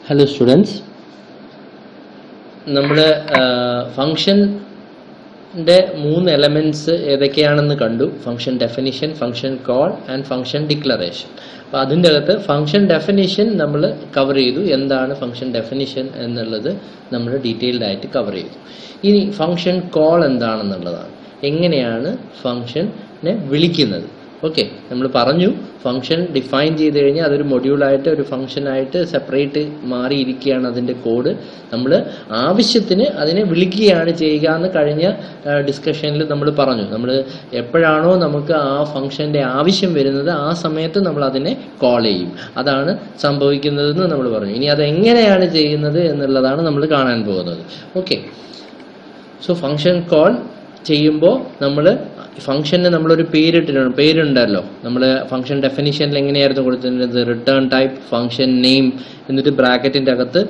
Hello students, നമ്മുടെ ഫംഗ്ഷൻ്റെ 3 elements ഏതൊക്കെയാണെന്ന് കണ്ടു. Function definition, function call and function declaration. അപ്പോൾ അതിൻ്റെ അകത്ത് ഫംഗ്ഷൻ ഡെഫിനിഷൻ നമ്മൾ കവർ ചെയ്തു. എന്താണ് ഫംഗ്ഷൻ ഡെഫിനിഷൻ എന്നുള്ളത് നമ്മൾ ഡീറ്റെയിൽഡ് ആയിട്ട് കവർ ചെയ്തു. ഇനി ഫംഗ്ഷൻ കോൾ എന്താണെന്നുള്ളതാണ്, എങ്ങനെയാണ് ഫംഗ്ഷനെ വിളിക്കുന്നത്. ഓക്കെ, നമ്മൾ പറഞ്ഞു ഫംഗ്ഷൻ ഡിഫൈൻ ചെയ്ത് കഴിഞ്ഞാൽ അതൊരു മൊഡ്യൂളായിട്ട് ഒരു ഫംഗ്ഷനായിട്ട് സെപ്പറേറ്റ് മാറിയിരിക്കുകയാണ് അതിൻ്റെ കോഡ്. നമ്മൾ ആവശ്യത്തിന് അതിനെ വിളിക്കുകയാണ് ചെയ്യുക എന്ന് കഴിഞ്ഞ ഡിസ്കഷനിൽ നമ്മൾ പറഞ്ഞു. നമ്മൾ എപ്പോഴാണോ നമുക്ക് ആ ഫംഗ്ഷൻ്റെ ആവശ്യം വരുന്നത് ആ സമയത്ത് നമ്മൾ അതിനെ കോൾ ചെയ്യും. അതാണ് സംഭവിക്കുന്നതെന്ന് നമ്മൾ പറഞ്ഞു. ഇനി അതെങ്ങനെയാണ് ചെയ്യുന്നത് എന്നുള്ളതാണ് നമ്മൾ കാണാൻ പോകുന്നത്. ഓക്കെ, സോ ഫംഗ്ഷൻ കോൾ ചെയ്യുമ്പോൾ നമ്മൾ ഫംഗ്ഷന് നമ്മളൊരു പേരുണ്ടല്ലോ. നമ്മൾ ഫംഗ്ഷൻ ഡെഫിനിഷനിൽ എങ്ങനെയായിരുന്നു കൊടുത്തിരുന്നത്, റിട്ടേൺ ടൈപ്പ് ഫംഗ്ഷൻ നെയിം, എന്നിട്ട് ബ്രാക്കറ്റിൻ്റെ അകത്ത്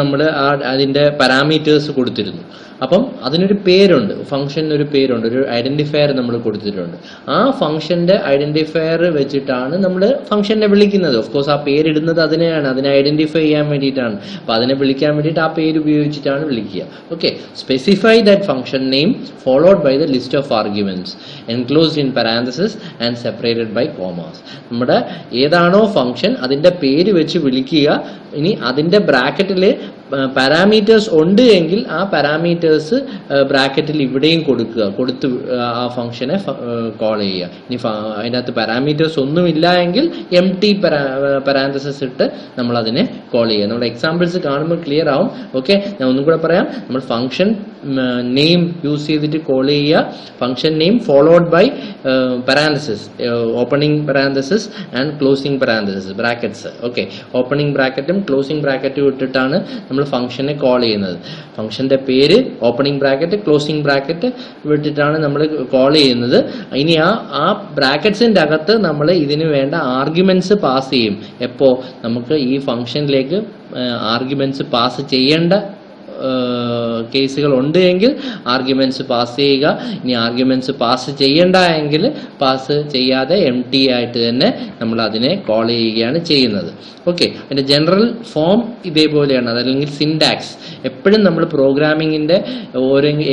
നമ്മൾ അതിൻ്റെ പാരാമീറ്റേഴ്സ് കൊടുത്തിരുന്നു. അപ്പം അതിനൊരു പേരുണ്ട്, ഫംഗ്ഷനൊരു പേരുണ്ട്, ഒരു ഐഡന്റിഫയർ നമ്മൾ കൊടുത്തിട്ടുണ്ട്. ആ ഫംഗ്ഷന്റെ ഐഡന്റിഫയർ വെച്ചിട്ടാണ് നമ്മൾ ഫംഗ്ഷനെ വിളിക്കുന്നത്. ഓഫ് കോഴ്സ് ആ പേരിടുന്നത് അതിനെയാണ്, അതിനെ ഐഡന്റിഫൈ ചെയ്യാൻ വേണ്ടിയിട്ടാണ്. അപ്പോൾ അതിനെ വിളിക്കാൻ വേണ്ടിയിട്ട് ആ പേര് ഉപയോഗിച്ചിട്ടാണ് വിളിക്കുക. Okay, specify that function name followed by the list of arguments enclosed in parenthesis and separated by commas. നമ്മുടെ ഏതാണോ ഫംഗ്ഷൻ അതിന്റെ പേര് വെച്ച് വിളിക്കുക. ഇനി അതിന്റെ ബ്രാക്കറ്റിൽ പാരാമീറ്റേഴ്സ് ഉണ്ട് എങ്കിൽ ആ പാരാമീറ്റേഴ്സ് ബ്രാക്കറ്റിൽ ഇവിടെയും കൊടുത്ത് ആ ഫംഗ്ഷനെ കോൾ ചെയ്യുക. ഇനി അതിനകത്ത് പാരാമീറ്റേഴ്സ് ഒന്നുമില്ല എങ്കിൽ എം ടി പാരാന്തസിസ് ഇട്ട് നമ്മൾ അതിനെ കോൾ ചെയ്യുക. നമ്മുടെ എക്സാമ്പിൾസ് കാണുമ്പോൾ ക്ലിയർ ആവും. ഓക്കെ, ഞാൻ ഒന്നും കൂടെ പറയാം. നമ്മൾ ഫംഗ്ഷൻ നെയിം യൂസ് ചെയ്തിട്ട് കോൾ ചെയ്യുക. Function name followed by parenthesis, opening parenthesis and closing parenthesis, brackets. Okay, opening ബ്രാക്കറ്റും ക്ലോസിംഗ് ബ്രാക്കറ്റും ഇട്ടിട്ടാണ് നമ്മൾ ഫംഗ്ഷനെ കോൾ ചെയ്യുന്നത്. ഫംഗ്ഷന്റെ പേര്, ഓപ്പണിംഗ് ബ്രാക്കറ്റ്, ക്ലോസിംഗ് ബ്രാക്കറ്റ് വിട്ടിട്ടാണ് നമ്മൾ കോൾ ചെയ്യുന്നത്. ഇനി ആ ബ്രാക്കറ്റ്സിന്റെ അകത്ത് നമ്മൾ ഇതിന് വേണ്ട ആർഗ്യുമെന്റ്സ് പാസ് ചെയ്യും. എപ്പോ നമുക്ക് ഈ ഫംഗ്ഷനിലേക്ക് ആർഗ്യുമെന്റ്സ് പാസ് ചെയ്യേണ്ട കേസുകൾ ഉണ്ട് എങ്കിൽ ആർഗ്യുമെന്റ്സ് പാസ് ചെയ്യുക. ഇനി ആർഗ്യുമെന്റ്സ് പാസ് ചെയ്യണ്ട എങ്കിൽ പാസ് ചെയ്യാതെ എം ടി ആയിട്ട് തന്നെ നമ്മൾ അതിനെ കോൾ ചെയ്യുകയാണ് ചെയ്യുന്നത്. ഓക്കെ, അതിന്റെ ജനറൽ ഫോം ഇതേപോലെയാണ്. അതല്ലെങ്കിൽ സിൻടാക്സ്. എപ്പോഴും നമ്മൾ പ്രോഗ്രാമിങ്ങിന്റെ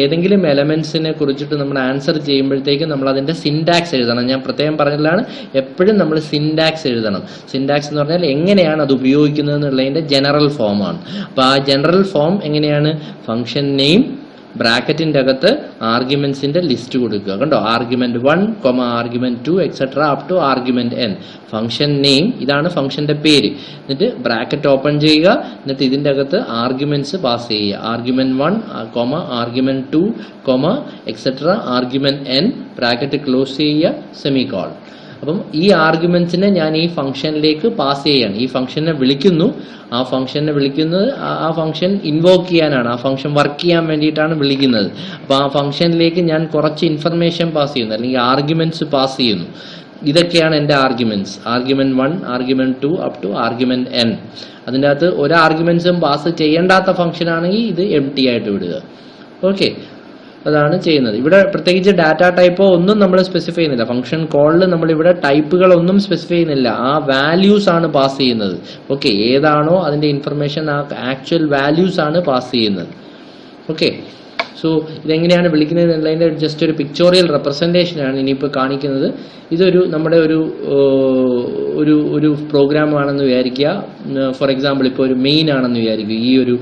ഏതെങ്കിലും എലമെന്റ്സിനെ കുറിച്ചിട്ട് നമ്മൾ ആൻസർ ചെയ്യുമ്പോഴത്തേക്കും നമ്മൾ അതിന്റെ സിൻടാക്സ് എഴുതണം. ഞാൻ പ്രത്യേകം പറഞ്ഞതാണ്, എപ്പോഴും നമ്മൾ സിൻടാക്സ് എഴുതണം. സിൻടാക്സ് എന്ന് പറഞ്ഞാൽ എങ്ങനെയാണ് അത് ഉപയോഗിക്കുന്നത് എന്നുള്ളതിന്റെ ജനറൽ ഫോമാണ്. അപ്പൊ ആ ജനറൽ ഫോം എങ്ങനെയാണ്? ഫംഗ്ഷൻ നെയിം, ബ്രാക്കറ്റിന്റെ അകത്ത് ആർഗ്യുമെന്റ്സിന്റെ ലിസ്റ്റ് കൊടുക്കുക. കണ്ടോ, argument 1, argument 2 etcetera up to argument n. Function name, ഇതാണ് ഫംഗ്ഷന്റെ പേര്. എന്നിട്ട് ബ്രാക്കറ്റ് ഓപ്പൺ ചെയ്യുക. എന്നിട്ട് ഇതിന്റെ അകത്ത് ആർഗ്യുമെന്റ്സ് പാസ് ചെയ്യുക. Argument 1, argument 2, etcetera argument n, bracket close ചെയ്യുക, സെമികോളൻ. അപ്പം ഈ ആർഗ്യുമെന്റ്സിനെ ഞാൻ ഈ ഫംഗ്ഷനിലേക്ക് പാസ് ചെയ്യാണ്. ഈ ഫംഗ്ഷനെ വിളിക്കുന്നു. ആ ഫംഗ്ഷനെ വിളിക്കുന്നത് ആ ഫംഗ്ഷൻ ഇൻവോക്ക് ചെയ്യാനാണ്, ആ ഫംഗ്ഷൻ വർക്ക് ചെയ്യാൻ വേണ്ടിയിട്ടാണ് വിളിക്കുന്നത്. അപ്പോൾ ആ ഫംഗ്ഷനിലേക്ക് ഞാൻ കുറച്ച് ഇൻഫർമേഷൻ പാസ് ചെയ്യുന്നു, അല്ലെങ്കിൽ ആർഗ്യുമെന്റ്സ് പാസ് ചെയ്യുന്നു. ഇതൊക്കെയാണ് എൻ്റെ arguments. Argument 1, argument 2 up to argument n. അതിൻ്റെ അകത്ത് ഒരു ആർഗ്യുമെന്റ്സും പാസ് ചെയ്യേണ്ടാത്ത ഫംഗ്ഷൻ ആണെങ്കിൽ ഇത് എം ടി ആയിട്ട് വിടുക. ഓക്കെ, അതാണ് ചെയ്യുന്നത്. ഇവിടെ പ്രത്യേകിച്ച് ഡാറ്റ ടൈപ്പോ ഒന്നും നമ്മൾ സ്പെസിഫൈ ചെയ്യുന്നില്ല. ഫംഗ്ഷൻ കോളിൽ നമ്മൾ ഇവിടെ ടൈപ്പുകളൊന്നും സ്പെസിഫൈ ചെയ്യുന്നില്ല. ആ വാല്യൂസ് ആണ് പാസ് ചെയ്യുന്നത്. ഓക്കെ, ഏതാണോ അതിന്റെ ഇൻഫർമേഷൻ ആ ആക്ച്വൽ വാല്യൂസ് ആണ് പാസ് ചെയ്യുന്നത്. ഓക്കെ, സോ ഇതെങ്ങനെയാണ് വിളിക്കുന്നത് എന്നുള്ളതിൻ്റെ ജസ്റ്റ് ഒരു പിക്ചോറിയൽ റെപ്രസെൻറ്റേഷനാണ് ഇനിയിപ്പോൾ കാണിക്കുന്നത്. ഇതൊരു നമ്മുടെ ഒരു പ്രോഗ്രാം ആണെന്ന് വിചാരിക്കുക. ഫോർ എക്സാമ്പിൾ ഇപ്പോൾ ഒരു മെയിൻ ആണെന്ന് വിചാരിക്കുക. ഈ ഒരു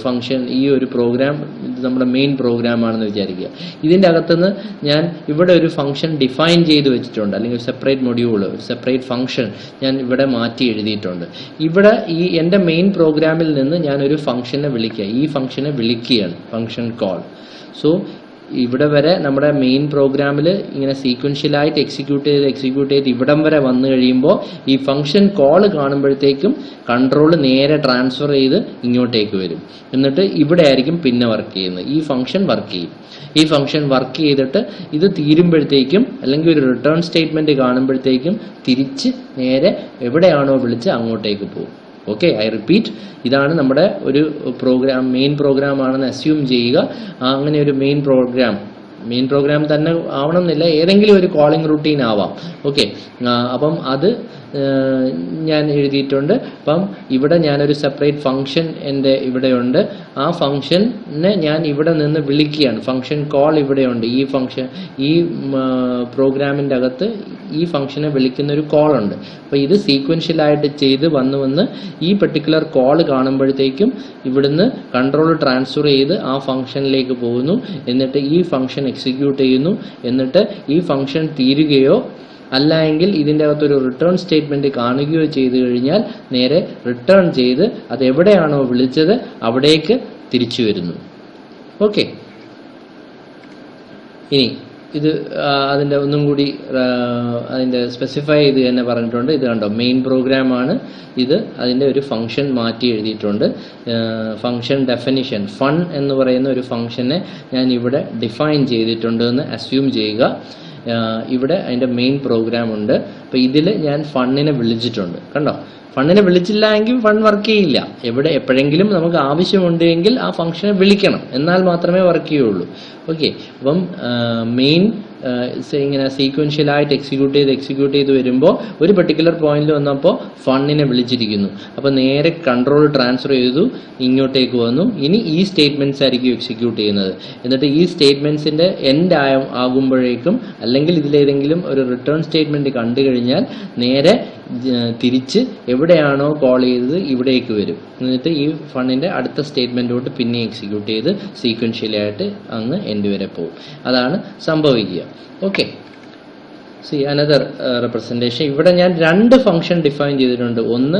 ഫംഗ്ഷൻ, ഈ ഒരു പ്രോഗ്രാം ഇത് നമ്മുടെ മെയിൻ പ്രോഗ്രാം ആണെന്ന് വിചാരിക്കുക. ഇതിൻ്റെ അകത്തുനിന്ന് ഞാൻ ഇവിടെ ഒരു ഫംഗ്ഷൻ ഡിഫൈൻ ചെയ്ത് വെച്ചിട്ടുണ്ട്, അല്ലെങ്കിൽ സെപ്പറേറ്റ് മൊഡ്യൂൾ, സെപ്പറേറ്റ് ഫംഗ്ഷൻ ഞാൻ ഇവിടെ മാറ്റി എഴുതിയിട്ടുണ്ട്. ഇവിടെ ഈ എൻ്റെ മെയിൻ പ്രോഗ്രാമിൽ നിന്ന് ഞാനൊരു ഫംഗ്ഷനെ വിളിക്കുക, ഈ ഫംഗ്ഷനെ വിളിക്കുകയാണ്, ഫംഗ്ഷൻ കോൾ. സോ ഇവിടെ വരെ നമ്മുടെ മെയിൻ പ്രോഗ്രാമിൽ ഇങ്ങനെ സീക്വൻഷ്യലായിട്ട് എക്സിക്യൂട്ട് ചെയ്ത് ഇവിടം വരെ വന്നു കഴിയുമ്പോൾ ഈ ഫംഗ്ഷൻ കോൾ കാണുമ്പോഴത്തേക്കും കൺട്രോൾ നേരെ ട്രാൻസ്ഫർ ചെയ്ത് ഇങ്ങോട്ടേക്ക് വരും. എന്നിട്ട് ഇവിടെ ആയിരിക്കും പിന്നെ വർക്ക് ചെയ്യുന്നത്. ഈ ഫംഗ്ഷൻ വർക്ക് ചെയ്യും. ഈ ഫംഗ്ഷൻ വർക്ക് ചെയ്തിട്ട് ഇത് തീരുമ്പോഴത്തേക്കും, അല്ലെങ്കിൽ ഒരു റിട്ടേൺ സ്റ്റേറ്റ്മെന്റ് കാണുമ്പോഴത്തേക്കും തിരിച്ച് നേരെ എവിടെയാണോ വിളിച്ച് അങ്ങോട്ടേക്ക് പോകും. ഓക്കെ, ഐ റിപ്പീറ്റ്, ഇതാണ് നമ്മുടെ ഒരു പ്രോഗ്രാം, മെയിൻ പ്രോഗ്രാം ആണെന്ന് അസ്യൂം ചെയ്യുക. അങ്ങനെ ഒരു മെയിൻ പ്രോഗ്രാം തന്നെ ആവണമെന്നില്ല, ഏതെങ്കിലും ഒരു കോളിംഗ് റുട്ടീൻ ആവാം. ഓക്കെ, അപ്പം അത് ഞാൻ എഴുതിയിട്ടുണ്ട്. അപ്പം ഇവിടെ ഞാനൊരു സെപ്പറേറ്റ് ഫംഗ്ഷൻ എൻ്റെ ഇവിടെയുണ്ട്. ആ ഫംഗ്ഷനെ ഞാൻ ഇവിടെ നിന്ന് വിളിക്കുകയാണ്. ഫംഗ്ഷൻ കോൾ ഇവിടെയുണ്ട്. ഈ ഫംഗ്ഷൻ ഈ പ്രോഗ്രാമിൻ്റെ അകത്ത് ഈ ഫംഗ്ഷനെ വിളിക്കുന്ന ഒരു കോൾ ഉണ്ട്. അപ്പോൾ ഇത് സീക്വൻഷ്യലായിട്ട് ചെയ്ത് വന്ന് ഈ പെർട്ടിക്കുലർ കോൾ കാണുമ്പോഴത്തേക്കും ഇവിടുന്ന് കൺട്രോൾ ട്രാൻസ്ഫർ ചെയ്ത് ആ ഫംഗ്ഷനിലേക്ക് പോകുന്നു. എന്നിട്ട് ഈ ഫംഗ്ഷൻ എക്സിക്യൂട്ട് ചെയ്യുന്നു. എന്നിട്ട് ഈ ഫംഗ്ഷൻ തീരുകയോ അല്ല എങ്കിൽ ഇതിൻ്റെ അകത്തൊരു റിട്ടേൺ സ്റ്റേറ്റ്മെൻറ്റ് കാണുകയോ ചെയ്തു കഴിഞ്ഞാൽ നേരെ റിട്ടേൺ ചെയ്ത് അത് എവിടെയാണോ വിളിച്ചത് അവിടേക്ക് തിരിച്ചു വരുന്നു. ഓക്കെ, ഇനി ഇത് അതിൻ്റെ ഒന്നും കൂടി അതിൻ്റെ സ്പെസിഫൈ ചെയ്ത് തന്നെ പറഞ്ഞിട്ടുണ്ട്. ഇത് കണ്ടോ, മെയിൻ പ്രോഗ്രാമാണ് ഇത്. അതിൻ്റെ ഒരു ഫംഗ്ഷൻ മാറ്റി എഴുതിയിട്ടുണ്ട്. ഫംഗ്ഷൻ ഡെഫിനിഷൻ ഫൺ എന്ന് പറയുന്ന ഒരു ഫംഗ്ഷനെ ഞാൻ ഇവിടെ ഡിഫൈൻ ചെയ്തിട്ടുണ്ട് എന്ന് അസ്യൂം ചെയ്യുക. ഇവിടെ അതിൻ്റെ മെയിൻ പ്രോഗ്രാം ഉണ്ട്. അപ്പോൾ ഇതിൽ ഞാൻ ഫണ്ണിനെ വിളിച്ചിട്ടുണ്ട്. കണ്ടോ, ഫണ്ണിനെ വിളിച്ചില്ല എങ്കിൽ ഫൺ വർക്ക് ചെയ്യില്ല. എപ്പോഴെങ്കിലും നമുക്ക് ആവശ്യമുണ്ടെങ്കിൽ ആ ഫംഗ്ഷനെ വിളിക്കണം, എന്നാൽ മാത്രമേ വർക്ക് ചെയ്യുള്ളൂ. ഓക്കെ, അപ്പം മെയിൻ ഇങ്ങനെ സീക്വൻഷ്യലായിട്ട് എക്സിക്യൂട്ട് ചെയ്ത് വരുമ്പോൾ ഒരു പെർട്ടിക്കുലർ പോയിന്റിൽ വന്നപ്പോൾ ഫണ്ണിനെ വിളിച്ചിരിക്കുന്നു. അപ്പോൾ നേരെ കൺട്രോൾ ട്രാൻസ്ഫർ ചെയ്തു ഇങ്ങോട്ടേക്ക് വന്നു. ഇനി ഈ സ്റ്റേറ്റ്മെന്റ്സ് ആയിരിക്കും എക്സിക്യൂട്ട് ചെയ്യുന്നത്. എന്നിട്ട് ഈ സ്റ്റേറ്റ്മെന്റ്സിന്റെ എൻഡ് ആകുമ്പോഴേക്കും അല്ലെങ്കിൽ ഇതിലേതെങ്കിലും ഒരു റിട്ടേൺ സ്റ്റേറ്റ്മെന്റ് കണ്ടു കഴിഞ്ഞാൽ നേരെ തിരിച്ച് എവിടെയാണോ കോൾ ചെയ്തത് ഇവിടേക്ക് വരും. എന്നിട്ട് ഈ ഫണ്ണിന്റെ അടുത്ത സ്റ്റേറ്റ്മെന്റോട്ട് പിന്നെ എക്സിക്യൂട്ട് ചെയ്ത് സീക്വൻഷ്യലായിട്ട് അങ്ങ് എൻഡ് വരെ പോകും. അതാണ് സംഭവിക്കുക. Okay, see another representation. ഇവിടെ ഞാൻ രണ്ട് ഫംഗ്ഷൻ ഡിഫൈൻ ചെയ്തിട്ടുണ്ട്. ഒന്ന്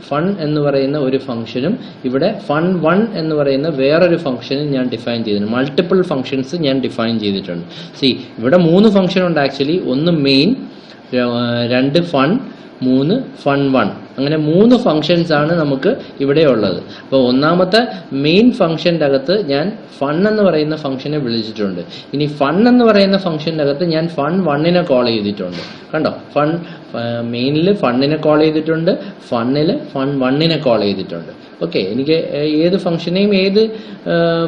ഫൺ എന്ന് പറയുന്ന ഒരു ഫംഗ്ഷനും ഇവിടെ fun1 എന്ന് പറയുന്ന വേറൊരു ഫംഗ്ഷനും ഞാൻ ഡിഫൈൻ ചെയ്തിട്ടുണ്ട്. മൾട്ടിപ്പിൾ ഫംഗ്ഷൻസ് ഞാൻ ഡിഫൈൻ ചെയ്തിട്ടുണ്ട്. സി ഇവിടെ 3 ഫംഗ്ഷൻ ഉണ്ട് ആക്ച്വലി. ഒന്ന് മെയിൻ, 2 ഫൺ, 3 fun1. അങ്ങനെ 3 ഫംഗ്ഷൻസ് ആണ് നമുക്ക് ഇവിടെ ഉള്ളത്. അപ്പോൾ ഒന്നാമത്തെ മെയിൻ ഫംഗ്ഷൻ്റെ അകത്ത് ഞാൻ ഫൺ എന്ന് പറയുന്ന ഫംഗ്ഷനെ വിളിച്ചിട്ടുണ്ട്. ഇനി ഫൺ എന്ന് പറയുന്ന ഫംഗ്ഷൻ്റെ അകത്ത് ഞാൻ fun1നെ കോൾ ചെയ്തിട്ടുണ്ട്. കണ്ടോ, മെയിനിൽ ഫണ്ണിനെ കോൾ ചെയ്തിട്ടുണ്ട്, ഫണ്ണിൽ fun1നെ കോൾ ചെയ്തിട്ടുണ്ട്. ഓക്കെ, എനിക്ക് ഏത് ഫംഗ്ഷനെയും ഏത്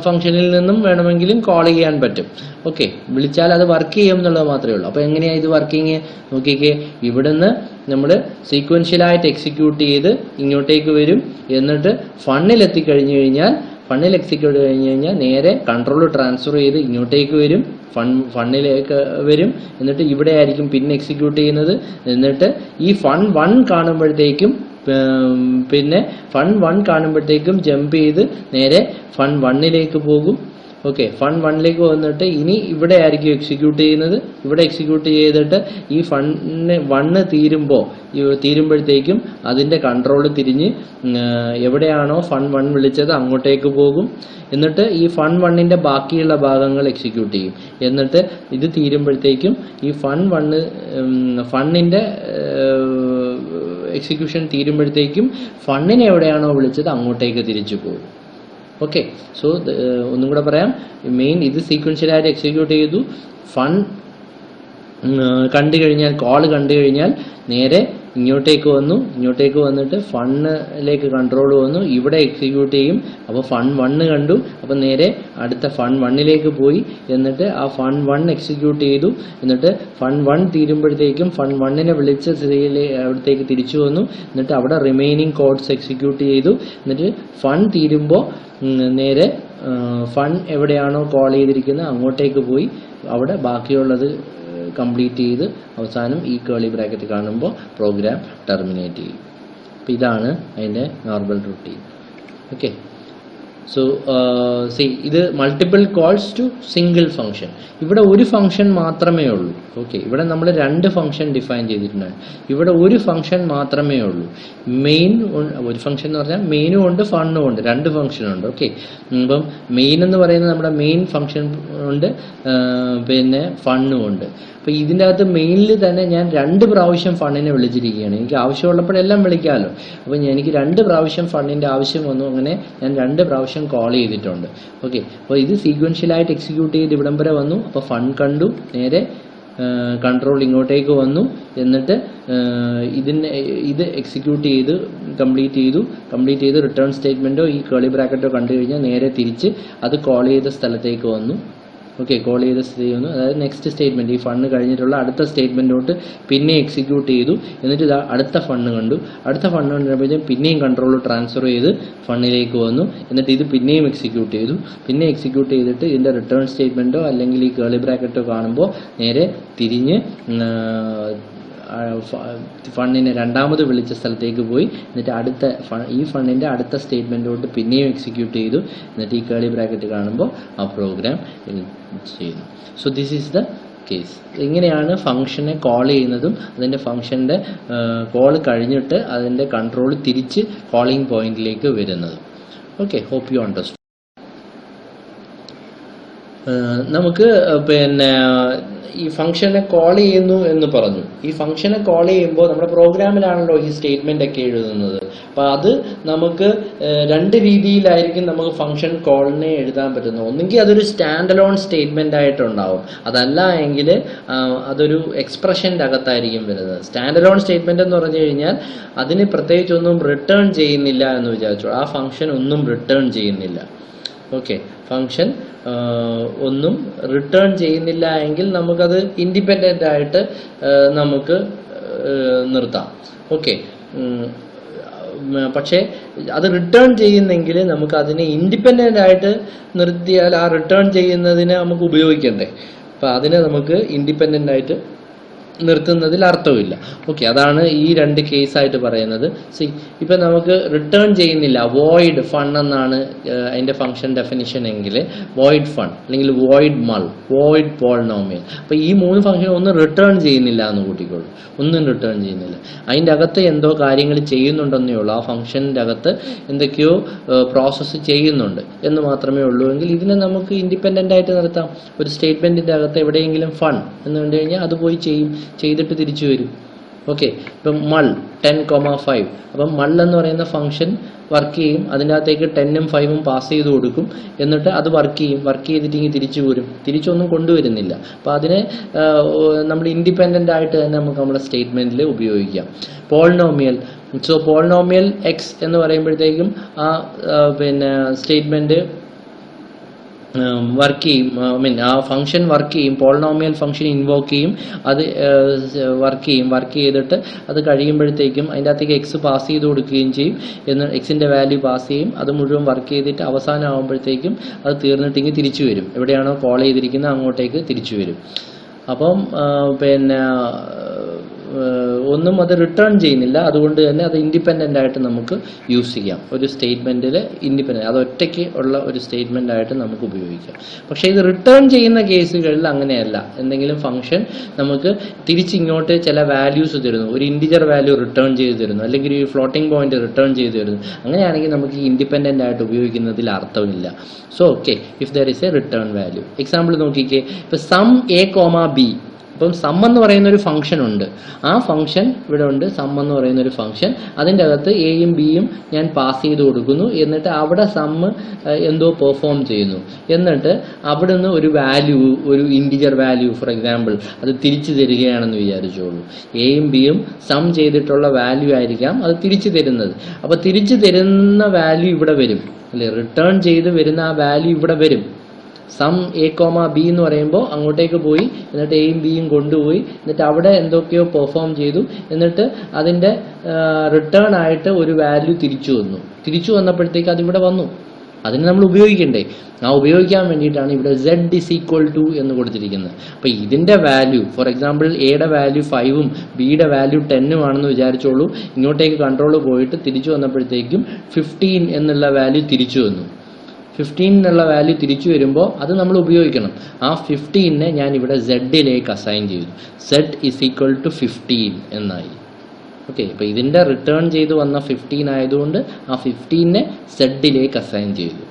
ഫംഗ്ഷനിൽ നിന്നും വേണമെങ്കിലും കോൾ ചെയ്യാൻ പറ്റും. ഓക്കെ, വിളിച്ചാൽ അത് വർക്ക് ചെയ്യും എന്നുള്ളത് മാത്രമേ ഉള്ളൂ. അപ്പോൾ എങ്ങനെയാണ് ഇത് വർക്കിങ് നോക്കിക്കേ. ഇവിടുന്ന് നമ്മൾ സീക്വൻഷ്യലായിട്ട് എക്സിക്യൂട്ട് ചെയ്ത് ഇങ്ങോട്ടേക്ക് വരും. എന്നിട്ട് ഫണ്ണിൽ എത്തിക്കഴിഞ്ഞു കഴിഞ്ഞാൽ നേരെ കൺട്രോൾ ട്രാൻസ്ഫർ ചെയ്ത് ഇങ്ങോട്ടേക്ക് വരും. ഫണ്ണിലേക്ക് വരും. എന്നിട്ട് ഇവിടെ ആയിരിക്കും പിന്നെ എക്സിക്യൂട്ട് ചെയ്യുന്നത്. എന്നിട്ട് ഈ fun1 കാണുമ്പോഴത്തേക്കും പിന്നെ fun1 കാണുമ്പോഴത്തേക്കും ജമ്പ് ചെയ്ത് നേരെ fun1ലേക്ക് പോകും. ഓക്കെ, fun1ലേക്ക് വന്നിട്ട് ഇനി ഇവിടെ ആയിരിക്കും എക്സിക്യൂട്ട് ചെയ്യുന്നത്. ഇവിടെ എക്സിക്യൂട്ട് ചെയ്തിട്ട് ഈ fun1 തീരുമ്പോഴത്തേക്കും അതിൻ്റെ കൺട്രോൾ തിരിഞ്ഞ് എവിടെയാണോ fun1 വിളിച്ചത് അങ്ങോട്ടേക്ക് പോകും. എന്നിട്ട് ഈ fun1ന്റെ ബാക്കിയുള്ള ഭാഗങ്ങൾ എക്സിക്യൂട്ട് ചെയ്യും. എന്നിട്ട് ഇത് തീരുമ്പോഴത്തേക്കും ഈ ഫണ്ണിന്റെ എക്സിക്യൂഷൻ തീരുമ്പോഴത്തേക്കും ഫണ്ണിനെ എവിടെയാണോ വിളിച്ചത് അങ്ങോട്ടേക്ക് തിരിച്ചു പോകും. ഓക്കെ, സോ ഒന്നും കൂടെ പറയാം. മെയിൻ ഇത് സീക്വൻഷ്യലായിട്ട് എക്സിക്യൂട്ട് ചെയ്തു. ഫൺ കണ്ടു കഴിഞ്ഞാൽ, കോൾ കണ്ടു കഴിഞ്ഞാൽ നേരെ ഇങ്ങോട്ടേക്ക് വന്നിട്ട് ഫണ്ണിലേക്ക് കൺട്രോൾ വന്നു. ഇവിടെ എക്സിക്യൂട്ട് ചെയ്യും. അപ്പോൾ fun1 കണ്ടു. അപ്പോൾ നേരെ അടുത്ത fun1ലേക്ക് പോയി. എന്നിട്ട് ആ fun1 എക്സിക്യൂട്ട് ചെയ്തു. എന്നിട്ട് fun1 തീരുമ്പോഴത്തേക്കും fun1നെ വിളിച്ച അവിടത്തേക്ക് തിരിച്ചു വന്നു. എന്നിട്ട് അവിടെ റിമൈനിങ് കോഡ്സ് എക്സിക്യൂട്ട് ചെയ്തു. എന്നിട്ട് ഫൺ തീരുമ്പോൾ നേരെ ഫൺ എവിടെയാണോ കോൾ ചെയ്തിരിക്കുന്നത് അങ്ങോട്ടേക്ക് പോയി അവിടെ ബാക്കിയുള്ളത് കംപ്ലീറ്റ് ചെയ്ത് അവസാനം ഈ കേളി ബ്രാക്കറ്റ് കാണുമ്പോൾ പ്രോഗ്രാം ടെർമിനേറ്റ് ചെയ്യും. അപ്പോൾ ഇതാണ് അതിൻ്റെ നോർമൽ റൂട്ടീൻ. ഓക്കെ, സോ ഇത് multiple calls to single function. ഇവിടെ ഒരു ഫംഗ്ഷൻ മാത്രമേ ഉള്ളൂ. ഓക്കെ, ഇവിടെ നമ്മൾ 2 ഫംഗ്ഷൻ ഡിഫൈൻ ചെയ്തിട്ടുണ്ട്. ഇവിടെ ഒരു ഫംഗ്ഷൻ മാത്രമേ ഉള്ളൂ. മെയിൻ ഒരു ഫംഗ്ഷൻ എന്ന് പറഞ്ഞാൽ മെയിനും ഉണ്ട് ഫണ്ണും ഉണ്ട്, 2 ഫംഗ്ഷൻ ഉണ്ട്. ഓക്കെ, അപ്പം മെയിൻ എന്ന് പറയുന്നത് നമ്മുടെ മെയിൻ ഫംഗ്ഷൻ ഉണ്ട്, പിന്നെ ഫണ്ണും ഉണ്ട്. അപ്പോൾ ഇതിൻ്റെ അകത്ത് മെയിനിൽ തന്നെ ഞാൻ 2 പ്രാവശ്യം ഫണ്ണിനെ വിളിച്ചിരിക്കുകയാണ്. എനിക്ക് ആവശ്യമുള്ളപ്പോഴെല്ലാം വിളിക്കാമല്ലോ. അപ്പോൾ എനിക്ക് 2 പ്രാവശ്യം ഫണ്ണിൻ്റെ ആവശ്യം വന്നു. അങ്ങനെ ഞാൻ 2 പ്രാവശ്യം കോൾ ചെയ്തിട്ടുണ്ട്. ഓക്കെ, അപ്പോൾ ഇത് സീക്വൻഷ്യലായിട്ട് എക്സിക്യൂട്ട് ചെയ്ത് ഇവിടം വരെ വന്നു. അപ്പോൾ ഫൺ കണ്ടു, നേരെ കൺട്രോൾ ഇങ്ങോട്ടേക്ക് വന്നു. എന്നിട്ട് ഇത് എക്സിക്യൂട്ട് ചെയ്ത് കംപ്ലീറ്റ് ചെയ്ത് റിട്ടേൺ സ്റ്റേറ്റ്മെൻറ്റോ ഈ കേളി ബ്രാക്കറ്റോ കണ്ടു കഴിഞ്ഞാൽ നേരെ തിരിച്ച് അത് കോൾ ചെയ്ത സ്ഥലത്തേക്ക് വന്നു. ഓക്കെ, കോൾ ചെയ്ത് ചെയ്യുന്നു. അതായത് നെക്സ്റ്റ് സ്റ്റേറ്റ്മെൻറ്റ്, ഈ ഫണ്ട് കഴിഞ്ഞിട്ടുള്ള അടുത്ത സ്റ്റേറ്റ്മെൻറ്റോട്ട് പിന്നെ എക്സിക്യൂട്ട് ചെയ്തു. എന്നിട്ട് ഇതാ അടുത്ത ഫണ്ട് കണ്ടു. അടുത്ത ഫണ്ട് കണ്ടപ്പോഴത്തേക്കും പിന്നെയും കൺട്രോൾ ട്രാൻസ്ഫർ ചെയ്ത് ഫണ്ടിലേക്ക് വന്നു. എന്നിട്ട് ഇത് പിന്നെയും എക്സിക്യൂട്ട് ചെയ്തു. പിന്നെ എക്സിക്യൂട്ട് ചെയ്തിട്ട് ഇതിൻ്റെ റിട്ടേൺ സ്റ്റേറ്റ്മെൻറ്റോ അല്ലെങ്കിൽ ഈ കേളി ബ്രാക്കറ്റോ കാണുമ്പോൾ നേരെ തിരിഞ്ഞ് ഫണ്ടിനെ രണ്ടാമത് വിളിച്ച സ്ഥലത്തേക്ക് പോയി. എന്നിട്ട് ഈ ഫണ്ടിൻ്റെ അടുത്ത സ്റ്റേറ്റ്മെൻറ്റോട്ട് പിന്നെയും എക്സിക്യൂട്ട് ചെയ്തു. എന്നിട്ട് ഈ കേളി ബ്രാക്കറ്റ് കാണുമ്പോൾ ആ പ്രോഗ്രാം ചെയ്യുന്നു. So this is the case. ഇങ്ങനെയാണ് ഫംഗ്ഷനെ കോൾ ചെയ്യുന്നതും അതിൻ്റെ ഫംഗ്ഷൻ്റെ കോൾ കഴിഞ്ഞിട്ട് അതിൻ്റെ കൺട്രോൾ തിരിച്ച് കോളിംഗ് പോയിന്റിലേക്ക് വരുന്നതും. Okay, hope you understand. നമുക്ക് പിന്നെ ഈ ഫംഗ്ഷനെ കോൾ ചെയ്യുന്നു എന്ന് പറഞ്ഞു. ഈ ഫംഗ്ഷനെ കോൾ ചെയ്യുമ്പോൾ നമ്മുടെ പ്രോഗ്രാമിലാണല്ലോ ഈ സ്റ്റേറ്റ്മെന്റ് ഒക്കെ എഴുതുന്നത്. അപ്പോൾ അത് നമുക്ക് രണ്ട് രീതിയിലായിരിക്കും നമുക്ക് ഫംഗ്ഷൻ കോളിനെ എഴുതാൻ പറ്റുന്നത്. ഒന്നുകിൽ അതൊരു സ്റ്റാൻഡ് അലോൺ സ്റ്റേറ്റ്മെന്റ് ആയിട്ടുണ്ടാവും, അതല്ല എങ്കിൽ അതൊരു എക്സ്പ്രഷൻ്റെ അകത്തായിരിക്കും വരുന്നത്. സ്റ്റാൻഡ് അലോൺ സ്റ്റേറ്റ്മെന്റ് എന്ന് പറഞ്ഞു കഴിഞ്ഞാൽ അതിന് പ്രത്യേകിച്ചൊന്നും റിട്ടേൺ ചെയ്യുന്നില്ല എന്ന് വിചാരിച്ചു. ആ ഫംഗ്ഷൻ ഒന്നും റിട്ടേൺ ചെയ്യുന്നില്ല. ഓക്കെ, ഫംഗ്ഷൻ ഒന്നും റിട്ടേൺ ചെയ്യുന്നില്ല എങ്കിൽ നമുക്കത് ഇൻഡിപെൻഡൻ്റ് ആയിട്ട് നമുക്ക് നിർത്താം. ഓക്കെ, പക്ഷേ അത് റിട്ടേൺ ചെയ്യുന്നെങ്കിൽ നമുക്ക് അതിനെ ഇൻഡിപെൻഡൻ്റ് ആയിട്ട് നിർത്തിയാൽ ആ റിട്ടേൺ ചെയ്യുന്നതിനെ നമുക്ക് ഉപയോഗിക്കണ്ടേ. അപ്പം അതിനെ നമുക്ക് ഇൻഡിപെൻഡൻ്റ് ആയിട്ട് നിർത്തുന്നതിൽ അർത്ഥമില്ല. ഓക്കെ, അതാണ് ഈ രണ്ട് കേസായിട്ട് പറയുന്നത്. സി, ഇപ്പം നമുക്ക് റിട്ടേൺ ചെയ്യുന്നില്ല, വോയിഡ് ഫൺ എന്നാണ് അതിൻ്റെ ഫംഗ്ഷൻ ഡെഫിനിഷൻ എങ്കിൽ വോയിഡ് ഫൺ അല്ലെങ്കിൽ വോയിഡ് മൾ, വോയിഡ് പോളിനോമിയൽ. അപ്പോൾ ഈ മൂന്ന് ഫംഗ്ഷൻ ഒന്നും റിട്ടേൺ ചെയ്യുന്നില്ല എന്ന് കൂട്ടിക്കോളൂ, ഒന്നും റിട്ടേൺ ചെയ്യുന്നില്ല. അതിൻ്റെ അകത്ത് എന്തോ കാര്യങ്ങൾ ചെയ്യുന്നുണ്ടെന്നേ ഉള്ളൂ, ആ ഫംഗ്ഷൻ്റെ അകത്ത് എന്തൊക്കെയോ പ്രോസസ്സ് ചെയ്യുന്നുണ്ട് എന്ന് മാത്രമേ ഉള്ളൂ. എങ്കിൽ ഇതിനെ നമുക്ക് ഇൻഡിപെൻഡൻ്റ് ആയിട്ട് നിർത്താം. ഒരു സ്റ്റേറ്റ്മെൻറ്റിൻ്റെ അകത്ത് എവിടെയെങ്കിലും ഫൺ എന്ന് കണ്ടു കഴിഞ്ഞാൽ അത് പോയി ചെയ്തിട്ട് തിരിച്ചു വരും. ഓക്കെ, ഇപ്പം മൾ 10,5, അപ്പം മൾ എന്ന് പറയുന്ന ഫംഗ്ഷൻ വർക്ക് ചെയ്യും. അതിൻ്റെ അകത്തേക്ക് 10ഉം 5ഉം പാസ് ചെയ്ത് കൊടുക്കും. എന്നിട്ട് അത് വർക്ക് ചെയ്തിട്ട് ഇങ്ങനെ തിരിച്ചു പോരും. തിരിച്ചൊന്നും കൊണ്ടുവരുന്നില്ല. അപ്പോൾ അതിനെ നമ്മൾ ഇൻഡിപെൻഡൻ്റ് ആയിട്ട് തന്നെ നമുക്ക് നമ്മുടെ സ്റ്റേറ്റ്മെൻറ്റിൽ ഉപയോഗിക്കാം. പോളിനോമിയൽ, സോ പോളിനോമിയൽ എക്സ് എന്ന് പറയുമ്പോഴത്തേക്കും ആ പിന്നെ സ്റ്റേറ്റ്മെൻറ്റ് വർക്ക് ചെയ്യും. ആ ഫംഗ്ഷൻ വർക്ക് ചെയ്യും, പോളിനോമിയൽ ഫംഗ്ഷൻ ഇൻവോക്ക് ചെയ്യും, അത് വർക്ക് ചെയ്തിട്ട് അത് കഴിയുമ്പോഴത്തേക്കും അതിൻ്റെ അകത്തേക്ക് എക്സ് പാസ് ചെയ്ത് കൊടുക്കുകയും ചെയ്യും. എക്സിൻ്റെ വാല്യൂ പാസ് ചെയ്യും, അത് മുഴുവൻ വർക്ക് ചെയ്തിട്ട് അവസാനം ആകുമ്പോഴത്തേക്കും അത് തീർന്നിട്ടെങ്കിൽ തിരിച്ചു വരും. എവിടെയാണോ കോൾ ചെയ്തിരിക്കുന്നത് അങ്ങോട്ടേക്ക് തിരിച്ചു വരും. അപ്പം പിന്നെ ഒന്നും അത് റിട്ടേൺ ചെയ്യുന്നില്ല. അതുകൊണ്ട് തന്നെ അത് ഇൻഡിപെൻഡൻ്റ് ആയിട്ട് നമുക്ക് യൂസ് ചെയ്യാം. ഒരു സ്റ്റേറ്റ്മെൻറ്റിൽ ഇൻഡിപെൻഡൻ്റ്, അത് ഒറ്റയ്ക്ക് ഉള്ള ഒരു സ്റ്റേറ്റ്മെൻ്റ് ആയിട്ട് നമുക്ക് ഉപയോഗിക്കാം. പക്ഷേ ഇത് റിട്ടേൺ ചെയ്യുന്ന കേസുകളിൽ അങ്ങനെയല്ല. എന്തെങ്കിലും ഫംഗ്ഷൻ നമുക്ക് തിരിച്ചിങ്ങോട്ട് ചില വാല്യൂസ് തരുന്നു, ഒരു ഇൻറ്റിജർ വാല്യൂ റിട്ടേൺ ചെയ്ത് തരുന്നു, അല്ലെങ്കിൽ ഒരു ഫ്ലോട്ടിംഗ് പോയിന്റ് റിട്ടേൺ ചെയ്ത് തരുന്നു. അങ്ങനെയാണെങ്കിൽ നമുക്ക് ഇൻഡിപെൻഡൻ്റ് ആയിട്ട് ഉപയോഗിക്കുന്നതിൽ അർത്ഥമില്ല. So okay, if there is A return value. Example നോക്കിക്കേ, ഇപ്പോൾ സം എ കോമ ബി. അപ്പം സം എന്ന് പറയുന്ന ഒരു ഫംഗ്ഷൻ ഉണ്ട്. ആ ഫംഗ്ഷൻ ഇവിടെ ഉണ്ട്, സം എന്ന് പറയുന്ന ഒരു ഫംഗ്ഷൻ. അതിൻ്റെ അകത്ത് എയും ബിയും ഞാൻ പാസ് ചെയ്ത് കൊടുക്കുന്നു. എന്നിട്ട് അവിടെ സം എന്തോ പെർഫോം ചെയ്യുന്നു. എന്നിട്ട് അവിടെ നിന്ന് ഒരു വാല്യൂ, ഒരു ഇൻറ്റിജർ വാല്യൂ ഫോർ എക്സാമ്പിൾ അത് തിരിച്ചു തരികയാണെന്ന് വിചാരിച്ചോളൂ. എയും ബിയും സം ചെയ്തിട്ടുള്ള വാല്യൂ ആയിരിക്കാം അത് തിരിച്ചു തരുന്നത്. അപ്പോൾ തിരിച്ചു തരുന്ന വാല്യൂ ഇവിടെ വരും അല്ലേ, റിട്ടേൺ ചെയ്ത് വരുന്ന ആ വാല്യൂ ഇവിടെ വരും. സം എ കോമ ബി എന്ന് പറയുമ്പോൾ അങ്ങോട്ടേക്ക് പോയി, എന്നിട്ട് എയും ബിയും കൊണ്ടുപോയി, എന്നിട്ട് അവിടെ എന്തൊക്കെയോ പെർഫോം ചെയ്തു, എന്നിട്ട് അതിൻ്റെ റിട്ടേൺ ആയിട്ട് ഒരു വാല്യൂ തിരിച്ചു വന്നപ്പോഴത്തേക്ക് അതിവിടെ വന്നു. അതിന് നമ്മൾ ഉപയോഗിക്കണ്ടേ? ആ ഉപയോഗിക്കാൻ വേണ്ടിയിട്ടാണ് ഇവിടെ z=2 എന്ന് കൊടുത്തിരിക്കുന്നത്. അപ്പോൾ ഇതിൻ്റെ വാല്യൂ ഫോർ എക്സാമ്പിൾ എയുടെ വാല്യൂ 5ഉം ബിയുടെ വാല്യൂ 10ഉം ആണെന്ന് വിചാരിച്ചോളൂ. ഇങ്ങോട്ടേക്ക് കൺട്രോൾ പോയിട്ട് തിരിച്ചു വന്നപ്പോഴത്തേക്കും 15 എന്നുള്ള വാല്യൂ തിരിച്ചു വന്നു. 15 എന്നുള്ള വാല്യൂ തിരിച്ചു വരുമ്പോൾ അത് നമ്മൾ ഉപയോഗിക്കണം. ആ 15നെ ഞാൻ ഇവിടെ z-ലേക്ക് അസൈൻ ചെയ്തു. z=15 എന്നായി. ഓക്കെ, അപ്പോൾ ഇതിൻ്റെ റിട്ടേൺ ചെയ്ത് വന്ന 15 ആയതുകൊണ്ട് ആ 15നെ z-ലേക്ക് അസൈൻ ചെയ്തു.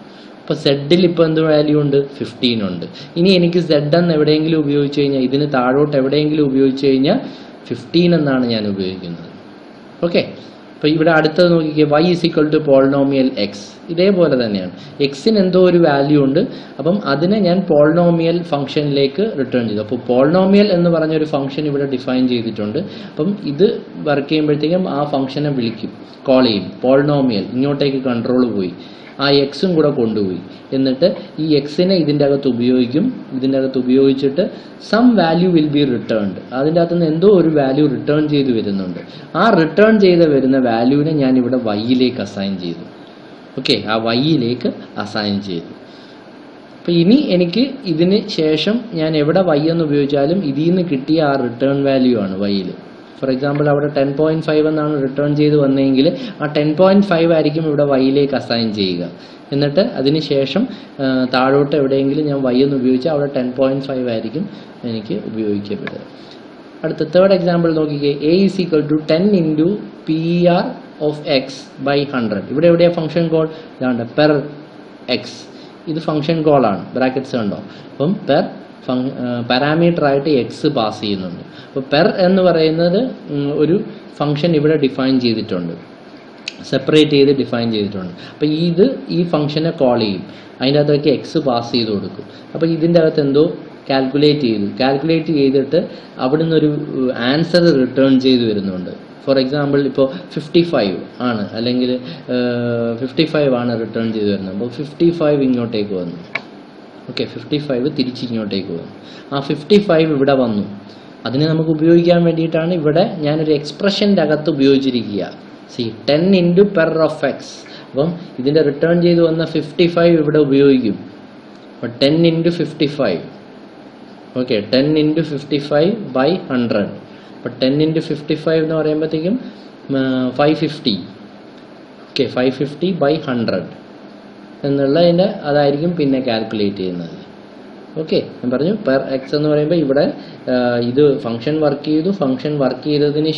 അപ്പോൾ z-ൽ ഇപ്പോൾ എന്ത് വാല്യൂ ഉണ്ട്? 15 ഉണ്ട്. ഇനി എനിക്ക് z എന്ന് എവിടെയെങ്കിലും ഉപയോഗിച്ച് കഴിഞ്ഞാൽ, ഇതിന് താഴോട്ട് എവിടെയെങ്കിലും ഉപയോഗിച്ച് കഴിഞ്ഞാൽ 15 എന്നാണ് ഞാൻ ഉപയോഗിക്കുന്നത്. ഓക്കെ, അപ്പോൾ ഇവിടെ അടുത്തത് നോക്കിക്കേ, y=പോളിനോമിയൽ x. ഇതേപോലെ തന്നെയാണ്. എക്സിന് എന്തോ ഒരു വാല്യൂ ഉണ്ട്, അപ്പം അതിനെ ഞാൻ പോളിനോമിയൽ ഫംഗ്ഷനിലേക്ക് റിട്ടേൺ ചെയ്തു. അപ്പോൾ പോളിനോമിയൽ എന്ന് പറഞ്ഞൊരു ഫംഗ്ഷൻ ഇവിടെ ഡിഫൈൻ ചെയ്തിട്ടുണ്ട്. അപ്പം ഇത് വർക്ക് ചെയ്യുമ്പോഴത്തേക്കും ആ ഫംഗ്ഷനെ വിളിക്കും, കോൾ ചെയ്യും. പോളിനോമിയൽ ഇങ്ങോട്ടേക്ക് കൺട്രോൾ പോയി, ആ എക്സും കൂടെ കൊണ്ടുപോയി. എന്നിട്ട് ഈ എക്സിനെ ഇതിൻ്റെ അകത്ത് ഉപയോഗിക്കും. ഇതിൻ്റെ അകത്ത് ഉപയോഗിച്ചിട്ട് some value will be returned. അതിൻ്റെ അകത്ത് നിന്ന് എന്തോ ഒരു വാല്യൂ റിട്ടേൺ ചെയ്ത് വരുന്നുണ്ട്. ആ റിട്ടേൺ ചെയ്ത് വരുന്ന വാല്യൂവിനെ ഞാൻ ഇവിടെ വൈയിലേക്ക് അസൈൻ ചെയ്തു. ഓക്കെ, ആ വൈയിലേക്ക് അസൈൻ ചെയ്തു. അപ്പം ഇനി എനിക്ക് ഇതിന് ശേഷം ഞാൻ എവിടെ വൈ എന്ന് ഉപയോഗിച്ചാലും ഇതിൽ നിന്ന് കിട്ടിയ ആ റിട്ടേൺ വാല്യൂ ആണ് വൈയിൽ. ഫോർ എക്സാമ്പിൾ അവിടെ 10.5 എന്നാണ് റിട്ടേൺ ചെയ്ത് വന്നതെങ്കിൽ ആ 10.5 ആയിരിക്കും ഇവിടെ വൈയിലേക്ക് അസൈൻ ചെയ്യുക. എന്നിട്ട് അതിന് ശേഷം താഴോട്ട് എവിടെയെങ്കിലും ഞാൻ വൈ എന്ന് ഉപയോഗിച്ചാൽ അവിടെ 10.5 ആയിരിക്കും എനിക്ക് ഉപയോഗിക്കപ്പെടുക. അടുത്ത തേർഡ് എക്സാമ്പിൾ നോക്കിക്കേ. A is equal to 10 into PER of x by 100. ഇവിടെ എവിടെയാണ് ഫംഗ്ഷൻ കോൾ? ഇതാണ്ട് പെർ എക്സ്. ഇത് ഫംഗ്ഷൻ കോളാണ്, ബ്രാക്കറ്റ്സ് കണ്ടോ. അപ്പം പെർ പാരാമീറ്റർ ആയിട്ട് എക്സ് പാസ് ചെയ്യുന്നുണ്ട്. അപ്പോൾ പെർ എന്ന് പറയുന്നത് ഒരു ഫംഗ്ഷൻ ഇവിടെ ഡിഫൈൻ ചെയ്തിട്ടുണ്ട്, സെപ്പറേറ്റ് ചെയ്ത് ഡിഫൈൻ ചെയ്തിട്ടുണ്ട്. അപ്പോൾ ഇത് ഈ ഫംഗ്ഷനെ കോൾ ചെയ്യും, അതിൻ്റെ അകത്തേക്ക് എക്സ് പാസ് ചെയ്ത് കൊടുക്കും. അപ്പോൾ ഇതിൻ്റെ അകത്ത് എന്തോ കാൽക്കുലേറ്റ് ചെയ്തിട്ട് അവിടെ നിന്നൊരു ആൻസർ റിട്ടേൺ ചെയ്ത് വരുന്നുണ്ട്. ഫോർ എക്സാമ്പിൾ ഇപ്പോൾ 55 ആണ്, അല്ലെങ്കിൽ 55 ആണ് റിട്ടേൺ ചെയ്ത് വരുന്നത്. അപ്പോൾ 55 ഇങ്ങോട്ടേക്ക് വന്നു. ഓക്കെ, 55 തിരിച്ചിങ്ങോട്ടേക്ക് വന്നു. ആ 55 ഇവിടെ വന്നു. അതിനെ നമുക്ക് ഉപയോഗിക്കാൻ വേണ്ടിയിട്ടാണ് ഇവിടെ ഞാനൊരു എക്സ്പ്രഷൻ്റെ അകത്ത് ഉപയോഗിച്ചിരിക്കുക. 10 ഇൻറ്റു പെർ ഓഫ് എക്സ്. അപ്പം ഇതിൻ്റെ റിട്ടേൺ ചെയ്ത് വന്ന 55 ഇവിടെ ഉപയോഗിക്കും. അപ്പോൾ 10 ഇൻറ്റു 55. Okay, 10 into 55 by 100. അപ്പോൾ 10 ഇൻറ്റു 55 എന്ന് പറയുമ്പോഴത്തേക്കും 550. ഓക്കെ, 550 ബൈ 100 എന്നുള്ളതിൻ്റെ അതായിരിക്കും പിന്നെ കാൽക്കുലേറ്റ് ചെയ്യുന്നത്. ഓക്കെ, ഞാൻ പറഞ്ഞു പെർ എക്സ് എന്ന് പറയുമ്പോൾ ഇവിടെ ഇത് ഫംഗ്ഷൻ വർക്ക് ചെയ്തു. ഫംഗ്ഷൻ വർക്ക് ചെയ്തതിന്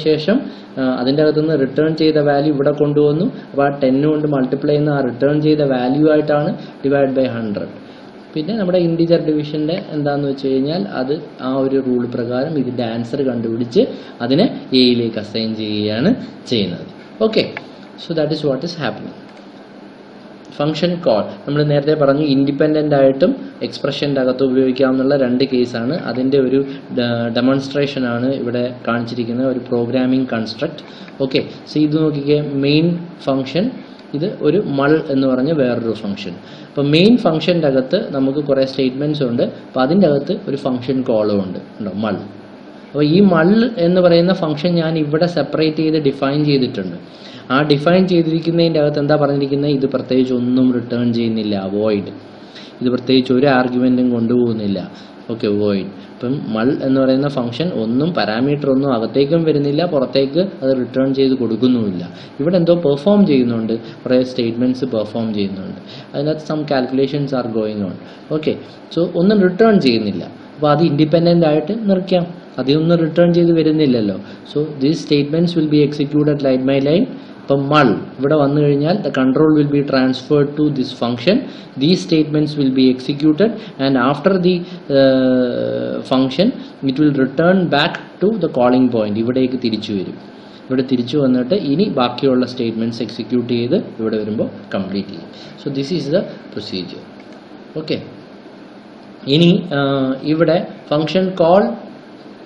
ശേഷം അതിൻ്റെ അകത്തുനിന്ന് റിട്ടേൺ ചെയ്ത വാല്യൂ ഇവിടെ കൊണ്ടുവന്നു. അപ്പോൾ ആ 10 കൊണ്ട് മൾട്ടിപ്ലൈ ചെയ്യുന്ന ആ റിട്ടേൺ ചെയ്ത വാല്യൂ ആയിട്ടാണ് ഡിവൈഡ് ബൈ 100. പിന്നെ നമ്മുടെ ഇൻറ്റിജർ ഡിവിഷൻ്റെ എന്താണെന്ന് വെച്ച് കഴിഞ്ഞാൽ അത് ആ ഒരു റൂൾ പ്രകാരം ഇതിൻ്റെ ആൻസർ കണ്ടുപിടിച്ച് അതിനെ എയിലേക്ക് അസൈൻ ചെയ്യുകയാണ് ചെയ്യുന്നത്. Okay, so that is what is happening. Function call നമ്മൾ നേരത്തെ പറഞ്ഞു, ഇൻഡിപെൻഡൻ്റ് ആയിട്ടും എക്സ്പ്രഷൻ്റെ അകത്ത് ഉപയോഗിക്കാവുന്ന 2 കേസാണ്. അതിൻ്റെ ഒരു ഡെമോൺസ്ട്രേഷനാണ് ഇവിടെ കാണിച്ചിരിക്കുന്നത്, ഒരു പ്രോഗ്രാമിംഗ് കൺസ്ട്രക്റ്റ്. ഓക്കെ, സോ ഇത് നോക്കിക്കേ. മെയിൻ ഫംഗ്ഷൻ, ഇത് ഒരു മൾ എന്ന് പറഞ്ഞ വേറൊരു ഫംഗ്ഷൻ. അപ്പോൾ മെയിൻ ഫംഗ്ഷൻ്റെ അകത്ത് നമുക്ക് കുറേ സ്റ്റേറ്റ്മെൻറ്റ്സ് ഉണ്ട്. അപ്പോൾ അതിൻ്റെ അകത്ത് ഒരു ഫംഗ്ഷൻ കോളും ഉണ്ട്, ഉണ്ടോ, മൾ. അപ്പോൾ ഈ മൾ എന്ന് പറയുന്ന ഫംഗ്ഷൻ ഞാൻ ഇവിടെ സെപ്പറേറ്റ് ചെയ്ത് ഡിഫൈൻ ചെയ്തിട്ടുണ്ട്. ആ ഡിഫൈൻ ചെയ്തിരിക്കുന്നതിൻ്റെ അകത്ത് എന്താ പറഞ്ഞിരിക്കുന്നത്? ഇത് പ്രത്യേകിച്ച് ഒന്നും റിട്ടേൺ ചെയ്യുന്നില്ല, വോയിഡ്. ഇത് പ്രത്യേകിച്ച് ഒരു ആർഗ്യുമെൻറ്റും കൊണ്ടുപോകുന്നില്ല. Okay, void. ഇപ്പം മൾ എന്ന് പറയുന്ന ഫംഗ്ഷൻ ഒന്നും പാരാമീറ്റർ ഒന്നും അകത്തേക്കും വരുന്നില്ല, പുറത്തേക്ക് അത് റിട്ടേൺ ചെയ്ത് കൊടുക്കുന്നുമില്ല. ഇവിടെ എന്തോ പെർഫോം ചെയ്യുന്നുണ്ട്, കുറേ സ്റ്റേറ്റ്മെൻറ്റ്സ് പെർഫോം ചെയ്യുന്നുണ്ട്. അതിനകത്ത് some calculations are going on. Okay, so ഒന്നും റിട്ടേൺ ചെയ്യുന്നില്ല. അപ്പോൾ അത് ഇൻഡിപെൻഡൻ്റ് ആയിട്ട് നിർക്കാം, അതൊന്നും റിട്ടേൺ ചെയ്ത് വരുന്നില്ലല്ലോ. So these statements will be executed line by line. ഇപ്പം മൾ ഇവിടെ വന്നു കഴിഞ്ഞാൽ the control will be transferred to this function. These statements will be executed and after the function it will return back to the calling point. ഇവിടേക്ക് തിരിച്ചു വരും. ഇവിടെ തിരിച്ചു വന്നിട്ട് ഇനി ബാക്കിയുള്ള സ്റ്റേറ്റ്മെൻറ്റ്സ് എക്സിക്യൂട്ട് ചെയ്ത് ഇവിടെ വരുമ്പോൾ കംപ്ലീറ്റ് ചെയ്യും. So this is the procedure. Okay, ഇനി ഇവിടെ ഫംഗ്ഷൻ കോൾ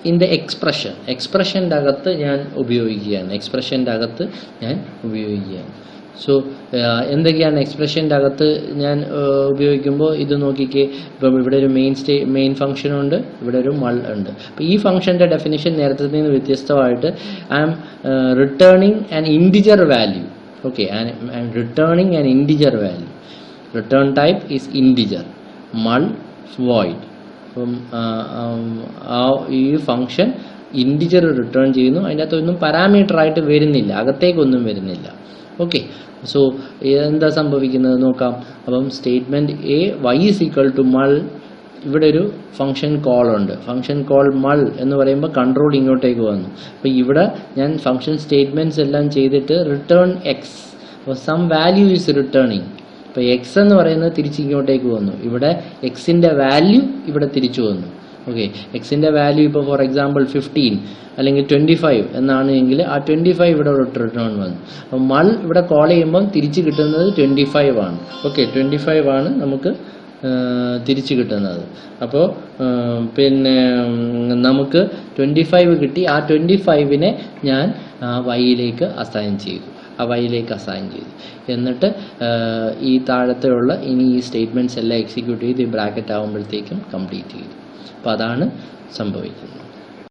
ഇൻ ദ എക്സ്പ്രഷൻ്റെ അകത്ത് ഞാൻ ഉപയോഗിക്കുകയാണ്. സോ എന്തൊക്കെയാണ് എക്സ്പ്രഷൻ്റെ അകത്ത് ഞാൻ ഉപയോഗിക്കുമ്പോൾ? ഇത് നോക്കിക്കേ. ഇപ്പം ഇവിടെ ഒരു മെയിൻ ഫംഗ്ഷൻ ഉണ്ട്, ഇവിടെ ഒരു മൾ ഉണ്ട്. അപ്പോൾ ഈ ഫംഗ്ഷൻ്റെ ഡെഫിനിഷൻ നേരത്തെ നിന്ന് വ്യത്യസ്തമായിട്ട് I am returning an integer value. Okay, I am returning an integer value. Return type is integer, mul void. അപ്പം ഈ ഫംഗ്ഷൻ ഇൻറ്റിജർ റിട്ടേൺ ചെയ്യുന്നു. അതിൻ്റെ അകത്തൊന്നും പാരാമീറ്റർ ആയിട്ട് വരുന്നില്ല, അകത്തേക്കൊന്നും വരുന്നില്ല. ഓക്കെ, സോ എന്താ സംഭവിക്കുന്നത് നോക്കാം. അപ്പം statement a y is equal to mul. ഇവിടെ ഒരു ഫംഗ്ഷൻ കോൾ ഉണ്ട്. ഫംഗ്ഷൻ കോൾ മൾ എന്ന് പറയുമ്പോൾ കൺട്രോൾ ഇങ്ങോട്ടേക്ക് വന്നു. അപ്പോൾ ഇവിടെ ഞാൻ ഫംഗ്ഷൻ സ്റ്റേറ്റ്മെൻറ്റ്സ് എല്ലാം ചെയ്തിട്ട് റിട്ടേൺ എക്സ്. അപ്പോൾ സം വാല്യൂ ഈസ് റിട്ടേണിങ്. ഇപ്പോൾ എക്സ് എന്ന് പറയുന്നത് തിരിച്ച് ഇങ്ങോട്ടേക്ക് വന്നു. ഇവിടെ എക്സിൻ്റെ വാല്യൂ ഇവിടെ തിരിച്ചു വന്നു. ഓക്കെ, എക്സിൻ്റെ വാല്യൂ ഇപ്പോൾ ഫോർ എക്സാമ്പിൾ 15 അല്ലെങ്കിൽ 25 എന്നാണ് എങ്കിൽ ആ 25 ഇവിടെ റിട്ടേൺ വന്നു. അപ്പോൾ മൾ ഇവിടെ കോൾ ചെയ്യുമ്പം തിരിച്ച് കിട്ടുന്നത് 25 ആണ്. ഓക്കെ, 25 ആണ് നമുക്ക് തിരിച്ച് കിട്ടുന്നത്. അപ്പോൾ പിന്നെ നമുക്ക് 25 കിട്ടി. ആ 25നെ ഞാൻ വൈയിലേക്ക് അസൈൻ ചെയ്തു. എന്നിട്ട് ഈ താഴത്തെയുള്ള ഇനി ഈ സ്റ്റേറ്റ്മെൻറ്റ്സ് എല്ലാം എക്സിക്യൂട്ട് ചെയ്ത് ഈ ബ്രാക്കറ്റ് ആകുമ്പോഴത്തേക്കും കംപ്ലീറ്റ് ചെയ്തു. അപ്പോൾ അതാണ് സംഭവിക്കുന്നത്.